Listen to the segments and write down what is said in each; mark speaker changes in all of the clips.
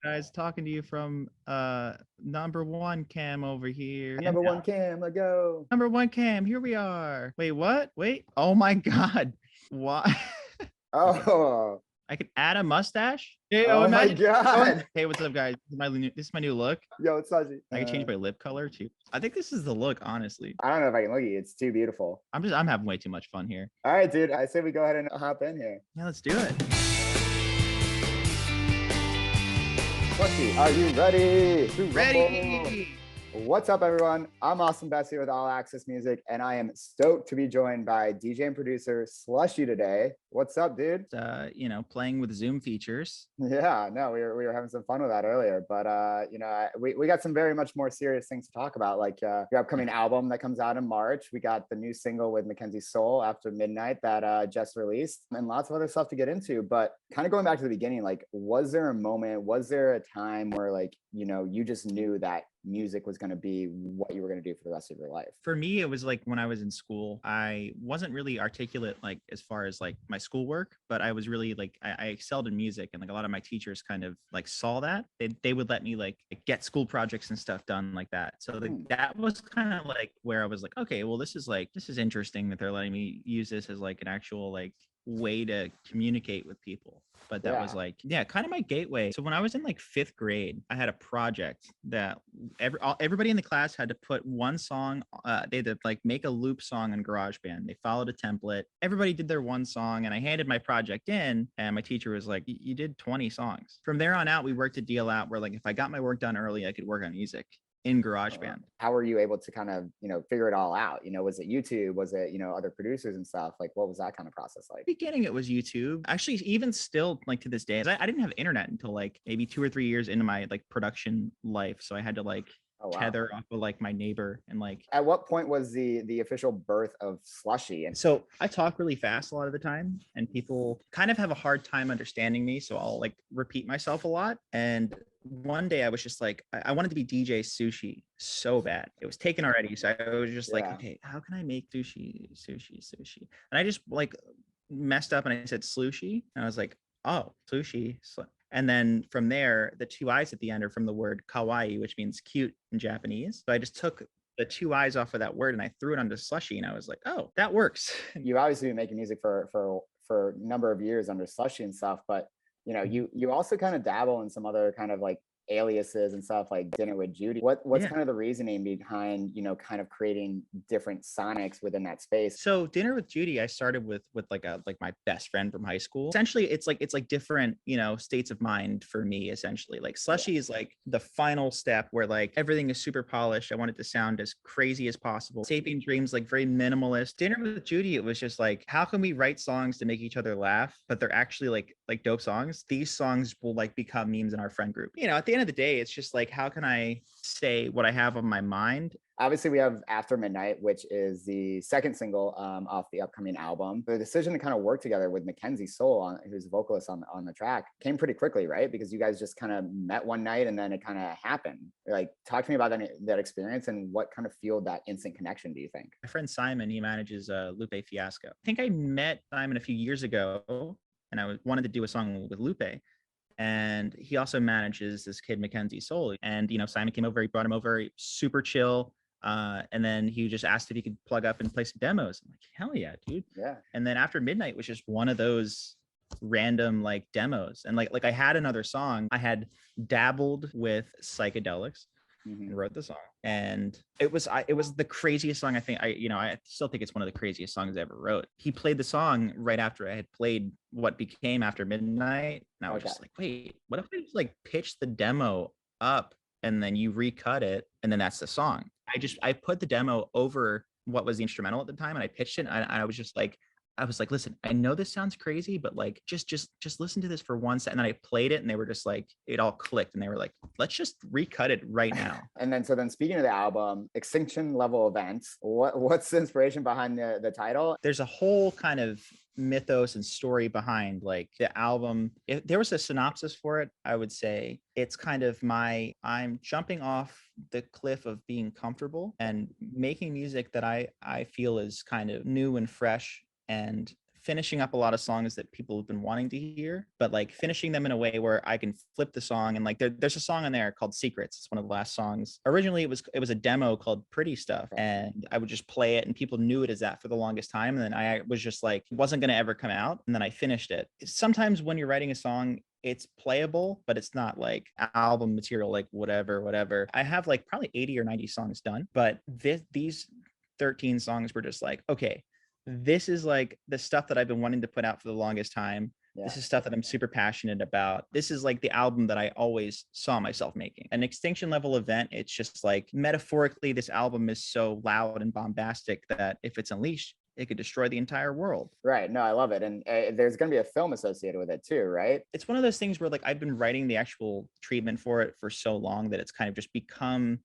Speaker 1: guys? Talking to you from number one cam over here.
Speaker 2: And number one cam, let go.
Speaker 1: Number one cam, here we are. Wait, what? Wait. Oh my god. Why? Okay.
Speaker 2: Oh,
Speaker 1: I could add a mustache. Hey,
Speaker 2: oh my
Speaker 1: imagine.
Speaker 2: God.
Speaker 1: Hey, what's up, guys? This is my new look.
Speaker 2: Yo, it's Slushii.
Speaker 1: I can change my lip color too. I think this is the look, honestly.
Speaker 2: I don't know if I can look at you. It's too beautiful.
Speaker 1: I'm having way too much fun here.
Speaker 2: All right, dude. I say we go ahead and hop in here.
Speaker 1: Yeah, let's do it.
Speaker 2: Slushii, are you ready?
Speaker 1: Ready.
Speaker 2: What's up, everyone? I'm Austin Best here with All Access Music, and I am stoked to be joined by DJ and producer Slushii today. What's up, dude?
Speaker 1: Playing with Zoom features.
Speaker 2: Yeah, no, we were having some fun with that earlier, but we got some very much more serious things to talk about, like your upcoming album that comes out in March. We got the new single with Mackenzie Sol, After Midnight, that just released, and lots of other stuff to get into. But kind of going back to the beginning, like, was there a moment, was there a time where, like, you just knew that music was going to be what you were going to do for the rest of your life?
Speaker 1: For me, it was like when I was in school, I wasn't really articulate, like as far as like my schoolwork, but I was really like, I excelled in music, and like a lot of my teachers kind of like saw that. They would let me like get school projects and stuff done like that. So that was kind of like where I was like, okay, well, this is interesting that they're letting me use this as like an actual like way to communicate with people. But that was like, kind of my gateway. So when I was in like 5th grade, I had a project that everybody in the class had to put one song. They had to like make a loop song on GarageBand. They followed a template. Everybody did their one song, and I handed my project in, and my teacher was like, you did 20 songs. From there on out, we worked a deal out where like if I got my work done early, I could work on music in GarageBand.
Speaker 2: How were you able to kind of, figure it all out? Was it YouTube? Was it, other producers and stuff? Like, what was that kind of process like?
Speaker 1: Beginning, it was YouTube. Actually, even still, like to this day, I didn't have internet until like maybe 2 or 3 years into my like production life. So I had to like tether off of like my neighbor. And like,
Speaker 2: at what point was the official birth of Slushii?
Speaker 1: And so I talk really fast a lot of the time, and people kind of have a hard time understanding me. So I'll like repeat myself a lot. And one day I was just like, I wanted to be DJ Sushi so bad. It was taken already. So I was just like, okay, how can I make sushi? And I just like messed up and I said Slushii. And I was like, oh, sushi. And then from there, the 2 I's at the end are from the word kawaii, which means cute in Japanese. So I just took the 2 I's off of that word and I threw it onto Slushii, and I was like, oh, that works.
Speaker 2: You've obviously been making music for a number of years under Slushii and stuff, but you also kind of dabble in some other kind of like aliases and stuff, like Dinner with Judy. What's kind of the reasoning behind kind of creating different sonics within that space?
Speaker 1: So Dinner with Judy, I started with like my best friend from high school. Essentially, it's like different states of mind for me. Essentially, like Slushii is like the final step where like everything is super polished. I want it to sound as crazy as possible. Sapient Dreams, like very minimalist. Dinner with Judy, it was just like, how can we write songs to make each other laugh, but they're actually like dope songs? These songs will like become memes in our friend group. At the end of the day, it's just like, how can I say what I have on my mind?
Speaker 2: Obviously, we have After Midnight, which is the second single off the upcoming album. The decision to kind of work together with Mackenzie Sol, who's the vocalist on the track, came pretty quickly, right? Because you guys just kind of met one night and then it kind of happened. Like, talk to me about that experience and what kind of fueled that instant connection, do you think?
Speaker 1: My friend Simon, he manages Lupe Fiasco. I think I met Simon a few years ago, and I wanted to do a song with Lupe. And he also manages this kid, Mackenzie Sol. And, Simon came over, he brought him over, super chill. And then he just asked if he could plug up and play some demos. I'm like, hell yeah, dude.
Speaker 2: Yeah.
Speaker 1: And then After Midnight was just one of those random like demos. And like I had another song. I had dabbled with psychedelics. And wrote the song, and it was the craziest song. I think I still think it's one of the craziest songs I ever wrote. He played the song right after I had played what became After Midnight, and I was just like, wait, what if I just like pitch the demo up and then you recut it, and then that's the song? I put the demo over what was the instrumental at the time, and I pitched it, and I was like, listen, I know this sounds crazy, but like, just listen to this for 1 second. And then I played it, and they were just like, it all clicked, and they were like, let's just recut it right now.
Speaker 2: And then speaking of the album, Extinction Level Event, what's the inspiration behind the title?
Speaker 1: There's a whole kind of mythos and story behind like the album. If there was a synopsis for it, I would say it's kind of I'm jumping off the cliff of being comfortable and making music that I feel is kind of new and fresh and finishing up a lot of songs that people have been wanting to hear, but like finishing them in a way where I can flip the song. And like there's a song on there called Secrets. It's one of the last songs. Originally it was a demo called Pretty Stuff, and I would just play it and people knew it as that for the longest time. And then I was just like, it wasn't going to ever come out. And then I finished it. Sometimes when you're writing a song, it's playable, but it's not like album material, like whatever. I have like probably 80 or 90 songs done, but these 13 songs were just like, okay, this is like the stuff that I've been wanting to put out for the longest time.
Speaker 2: Yeah.
Speaker 1: This is stuff that I'm super passionate about. This is like the album that I always saw myself making. An Extinction Level Event, it's just like metaphorically, this album is so loud and bombastic that if it's unleashed, it could destroy the entire world.
Speaker 2: Right. No, I love it. And there's going to be a film associated with it too, right?
Speaker 1: It's one of those things where like I've been writing the actual treatment for it for so long that it's kind of just become,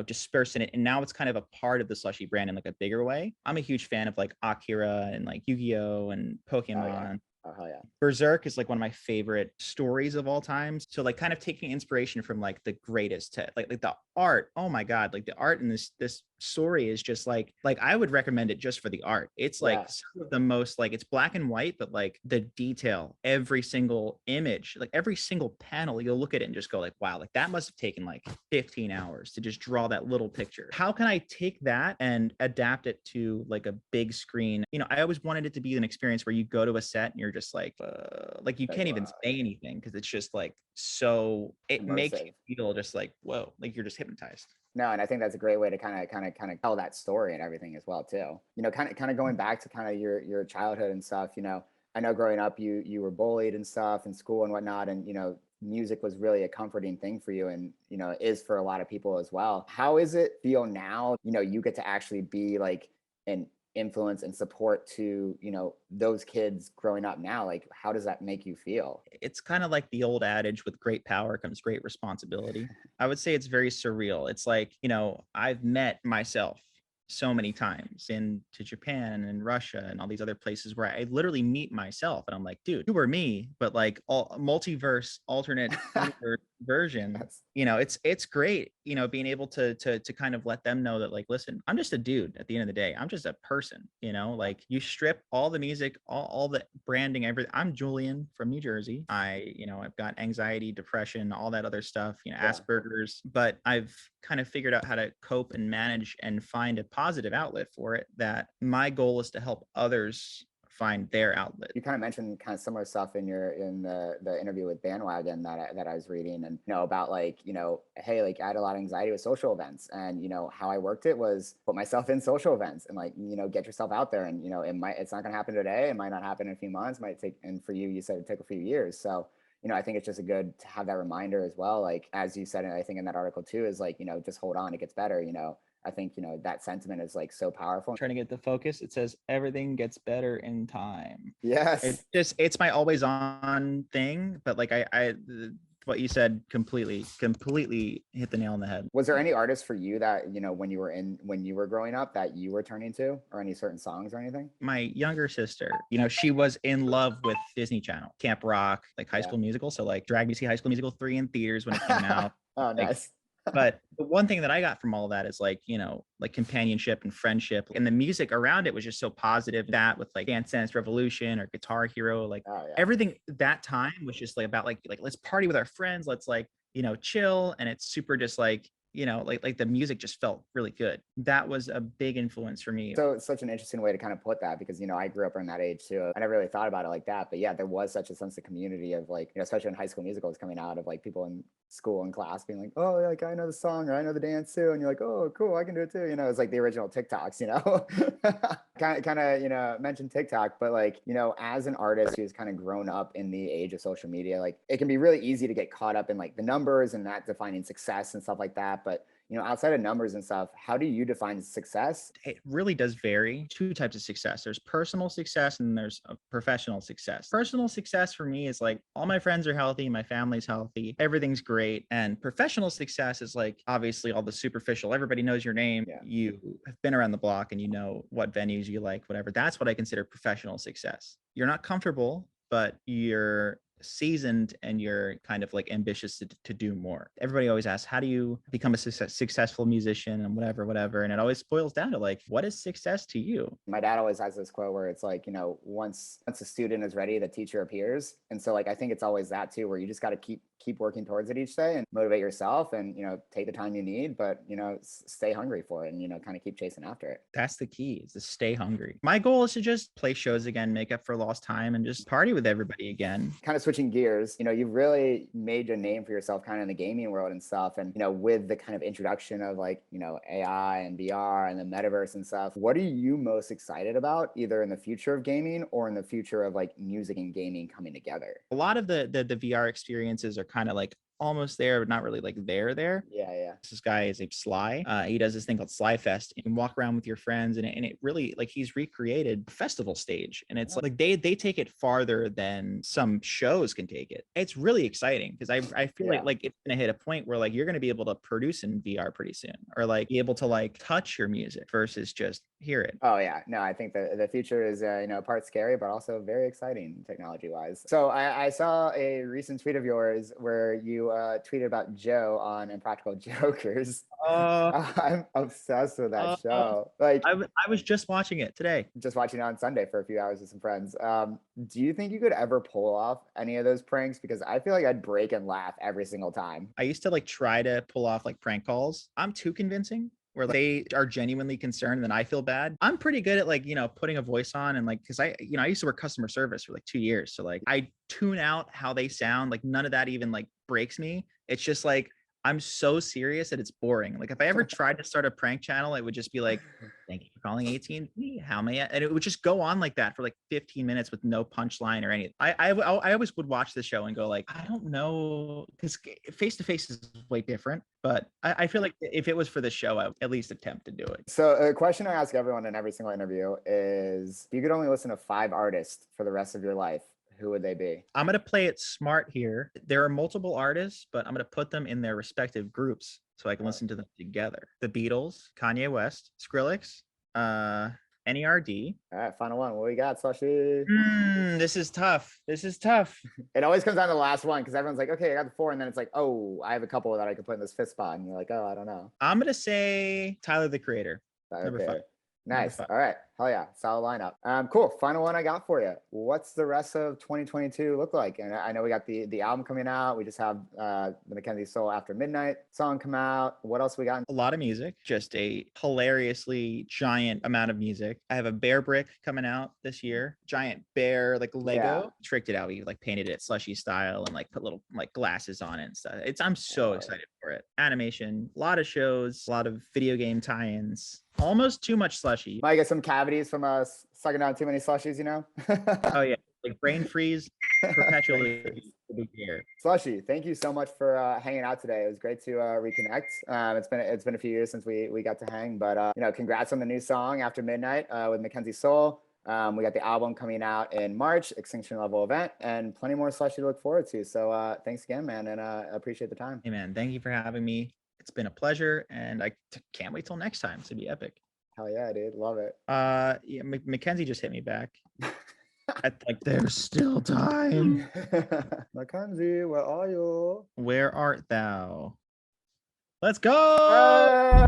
Speaker 1: dispersed in it. And now it's kind of a part of the Slushii brand in like a bigger way. I'm a huge fan of like Akira and like Yu-Gi-Oh! And Pokemon.
Speaker 2: Oh, hell yeah.
Speaker 1: Berserk is like one of my favorite stories of all time. So like kind of taking inspiration from like the greatest like the art. Oh my God. Like the art in this story is just like I would recommend it just for the art. It's like some of the most like, it's black and white, but like the detail, every single image, like every single panel, you'll look at it and just go like, wow, like that must have taken like 15 hours to just draw that little picture. How can I take that and adapt it to like a big screen? I always wanted it to be an experience where you go to a set and you're just like you can't even say anything because it's just like so it
Speaker 2: Immersive.
Speaker 1: makes you feel just like, whoa, like you're just hypnotized.
Speaker 2: No, and I think that's a great way to kind of tell that story and everything as well too. Kind of going back to kind of your childhood and stuff. I know growing up you were bullied and stuff in school and whatnot, and music was really a comforting thing for you, and it is for a lot of people as well. How is it feel now? You get to actually be like an influence and support to those kids growing up now. Like, how does that make you feel?
Speaker 1: It's kind of like the old adage, with great power comes great responsibility. I would say it's very surreal. It's like, I've met myself so many times to Japan and Russia and all these other places where I literally meet myself and I'm like, dude, you were me, but like all multiverse, alternate universe version. It's great, being able to kind of let them know that like, listen, I'm just a dude at the end of the day. I'm just a person, like you strip all the music, all the branding, everything. I'm Julian from New Jersey. I've got anxiety, depression, all that other stuff, Asperger's, but I've kind of figured out how to cope and manage and find a positive outlet for it. That my goal is to help others find their outlet.
Speaker 2: You kind of mentioned kind of similar stuff in the interview with Bandwagon that I was reading, and about like hey, like I had a lot of anxiety with social events, and how I worked it was put myself in social events and like get yourself out there, and it's not going to happen today, it might not happen in a few months, might take, and for you said it took a few years. So I think it's just a good to have that reminder as well. Like, as you said, and I think in that article too, is like, just hold on, it gets better. I think, that sentiment is like so powerful.
Speaker 1: I'm trying to get the focus. It says everything gets better in time.
Speaker 2: Yes.
Speaker 1: It's my always on thing, but like what you said completely hit the nail on the head.
Speaker 2: Was there any artists for you that, when you were growing up that you were turning to, or any certain songs or anything?
Speaker 1: My younger sister, she was in love with Disney Channel, Camp Rock, like High School Musical. So like dragged me to see High School Musical 3 in theaters when it came out.
Speaker 2: Oh, nice.
Speaker 1: But the one thing that I got from all of that is like, like companionship and friendship, and the music around it was just so positive. That with like Dance Dance Revolution or Guitar Hero, like everything that time was just like about like let's party with our friends, let's like, chill. And it's super just like, like the music just felt really good. That was a big influence for me.
Speaker 2: So it's such an interesting way to kind of put that, because, I grew up around that age too. I never really thought about it like that, but yeah, there was such a sense of community of like, especially when High School Musical was coming out, of like people in school and class being like, oh, like I know the song, or I know the dance too. And you're like, oh, cool, I can do it too. It's like the original TikToks, kind of, mentioned TikTok, but like, as an artist who's kind of grown up in the age of social media, like it can be really easy to get caught up in like the numbers and that defining success and stuff like that. But outside of numbers and stuff, how do you define success?
Speaker 1: It really does vary. Two types of success. There's personal success and there's a professional success. Personal success for me is like all my friends are healthy, my family's healthy, everything's great. And professional success is like obviously all the superficial. Everybody knows your name. Yeah. You have been around the block and you know what venues you like, whatever. That's what I consider professional success. You're not comfortable, but you're seasoned and you're kind of like ambitious to do more. Everybody always asks, how do you become a successful musician and whatever. And it always boils down to like, what is success to you?
Speaker 2: My dad always has this quote where it's like, once a student is ready, the teacher appears. And so like, I think it's always that too, where you just got to keep working towards it each day and motivate yourself and, take the time you need, but, stay hungry for it and, kind of keep chasing after it.
Speaker 1: That's the key, is to stay hungry. My goal is to just play shows again, make up for lost time, and just party with everybody again.
Speaker 2: Kind of switching gears, you've really made a name for yourself kind of in the gaming world and stuff. And, with the kind of introduction of like, AI and VR and the metaverse and stuff, what are you most excited about either in the future of gaming or in the future of like music and gaming coming together?
Speaker 1: A lot of the VR experiences are kind of like almost there, but not really like there.
Speaker 2: Yeah.
Speaker 1: This guy is a Sly. He does this thing called Sly Fest. You can walk around with your friends, and it really, like, he's recreated a festival stage, and it's like they take it farther than some shows can take it. It's really exciting because I feel like it's gonna hit a point where like you're gonna be able to produce in VR pretty soon, or like be able to like touch your music versus just hear it.
Speaker 2: Oh yeah, no, I think the future is part scary, but also very exciting technology wise. So I saw a recent tweet of yours where you tweeted about Joe on Impractical Jokers. I'm obsessed with that show. Like
Speaker 1: I was just watching it today.
Speaker 2: Just watching it on Sunday for a few hours with some friends. Do you think you could ever pull off any of those pranks? Because I feel like I'd break and laugh every single time.
Speaker 1: I used to like try to pull off like prank calls. I'm too convincing, where they are genuinely concerned and then I feel bad. I'm pretty good at like, putting a voice on and like, cause I used to work customer service for like 2 years. So like I tune out how they sound. Like none of that even like breaks me. It's just like, I'm so serious that it's boring. Like if I ever tried to start a prank channel, it would just be like, thank you for calling 18. How may I? And it would just go on like that for like 15 minutes with no punchline or anything. I always would watch the show and go like, I don't know, because face to face is way different. But I feel like if it was for the show, I would at least attempt to do it.
Speaker 2: So a question I ask everyone in every single interview is, if you could only listen to 5 artists for the rest of your life, who would they be?
Speaker 1: I'm going to play it smart here. There are multiple artists, but I'm going to put them in their respective groups so I can listen to them together. The Beatles, Kanye West, Skrillex, NERD.
Speaker 2: All right, final one. What we got, Slushii?
Speaker 1: This is tough.
Speaker 2: It always comes down to the last one because everyone's like, okay, I got the 4. And then it's like, oh, I have a couple that I could put in this 5th spot. And you're like, oh, I don't know.
Speaker 1: I'm going to say Tyler, the Creator. Number 5.
Speaker 2: Nice. All right. Hell yeah. Solid lineup. Cool. Final one I got for you. What's the rest of 2022 look like? And I know we got the album coming out. We just have the Mackenzie Sol After Midnight song come out. What else we got?
Speaker 1: A lot of music. Just a hilariously giant amount of music. I have a bear brick coming out this year. Giant bear, like Lego. Yeah. Tricked it out. We like painted it Slushii style and like put little like glasses on it and stuff. I'm so excited for it. Animation, a lot of shows, a lot of video game tie-ins. Almost too much Slushii.
Speaker 2: Might get some cavities from sucking down too many Slushies,
Speaker 1: Oh yeah, like brain freeze perpetually.
Speaker 2: Slushii, thank you so much for hanging out today. It was great to reconnect. It's been a few years since we got to hang, but congrats on the new song After Midnight with Mackenzie Sol. We got the album coming out in March, Extinction Level Event, and plenty more Slushii to look forward to. So thanks again, man, and I appreciate the time.
Speaker 1: Hey man, thank you for having me. It's been a pleasure, and I can't wait till next time. It's gonna be epic.
Speaker 2: Hell yeah, dude. Love it.
Speaker 1: Yeah, Mackenzie just hit me back. Like, there's still time.
Speaker 2: Mackenzie, where are you?
Speaker 1: Where art thou? Let's go!